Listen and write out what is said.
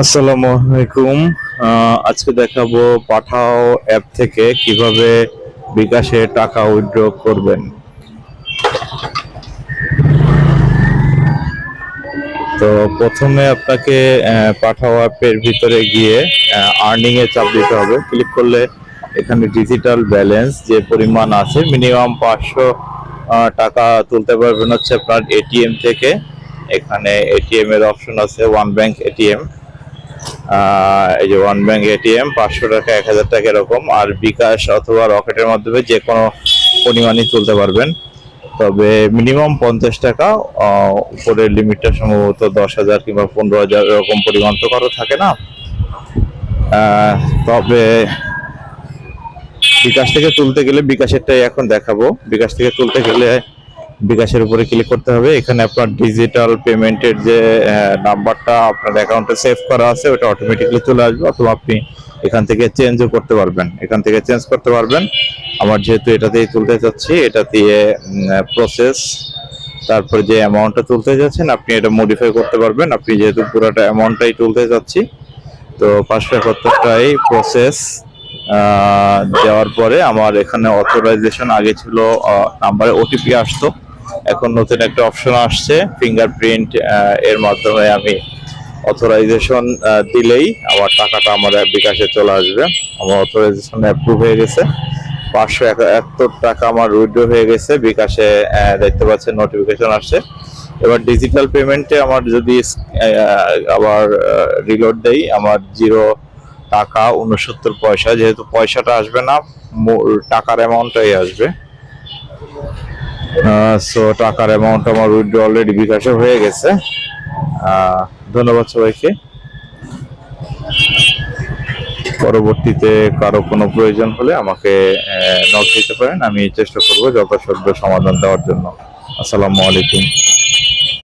আসসালামু আলাইকুম। আজকে দেখাবো পাঠাও অ্যাপ থেকে কিভাবে বিকাশে টাকা উইথড্র করবেন। তো প্রথমে আপনাকে পাঠাও অ্যাপের ভিতরে গিয়ে আর্নিং এ চাপ দিতে হবে। ক্লিক করলে এখানে ডিজিটাল ব্যালেন্স যে পরিমাণ আছে মিনিমাম 500 টাকা তুলতে পারবেন হচ্ছে আপনার এটিএম থেকে। এখানে এটিএম এর অপশন আছে, ওয়ান ব্যাংক এটিএম। এই যে ওয়ান ব্যাংক এটিএম 500 টাকা, 1000 টাকা এরকম। আর বিকাশ অথবা রকেটের মাধ্যমে যে কোনো পরিমাণই তুলতে পারবেন, তবে মিনিমাম 50 টাকা। উপরের লিমিটটা সম্ভবত 10,000 কিংবা 15,000 এরকম পরিমাণ তো কারো থাকে না। তবে বিকাশ থেকে তুলতে গেলে, বিকাশেরটাই এখন দেখাবো, বিকাশ থেকে তুলতে গেলে বিকাশের উপরে ক্লিক করতে হবে। এখানে আপনার ডিজিটাল পেমেন্টের যে নাম্বারটা আপনার অ্যাকাউন্টে সেভ করা আছে ওটা অটোমেটিকলি চলে আসবে, অথবা আপনি এখান থেকে চেঞ্জও করতে পারবেন, এখান থেকে চেঞ্জ করতে পারবেন। আমার যেহেতু এটাতেই তুলতে চাচ্ছি, এটা দিয়ে প্রসেস, তারপর যে অ্যামাউন্টটা তুলতে যাচ্ছেন আপনি এটা মডিফাই করতে পারবেন। আপনি যেহেতু পুরোটা অ্যামাউন্টটাই তুলতে যাচ্ছি, তো 571টাই প্রসেস দেওয়ার পরে আমার এখানে অথরাইজেশন, আগে ছিল নাম্বারে ওটিপি আসতো, এখন নতুন একটা অপশন আসছে ফিঙ্গারপ্রিন্ট, এর মাধ্যমে আমি অথরাইজেশন দিলেই আমার টাকাটা আমার বিকাশে চলে আসবে। আমার অথরাইজেশন অ্যাপ্রুভ হয়ে গেছে, 571 টাকা আমার উইথড্র হয়ে গেছে বিকাশে, দেখতে পাচ্ছেন নোটিফিকেশন আসছে। এবার ডিজিটাল পেমেন্টে আমার যদি আবার রিলোড দেই, আমার 0 টাকা 69 পয়সা, যেহেতু পয়সাটা আসবে না, টাকার অ্যামাউন্টটাই আসবে। সো টাকার অ্যামাউন্ট আমার উইথড্র অলরেডি বিকাশে হয়ে গেছে। ধন্যবাদ সবাইকে। পরবর্তীতে কারো কোনো প্রয়োজন হলে আমাকে নক দিতে পারেন, আমি চেষ্টা করবো যথাসাধ্য সমাধান দেওয়ার জন্য। আসসালামু আলাইকুম।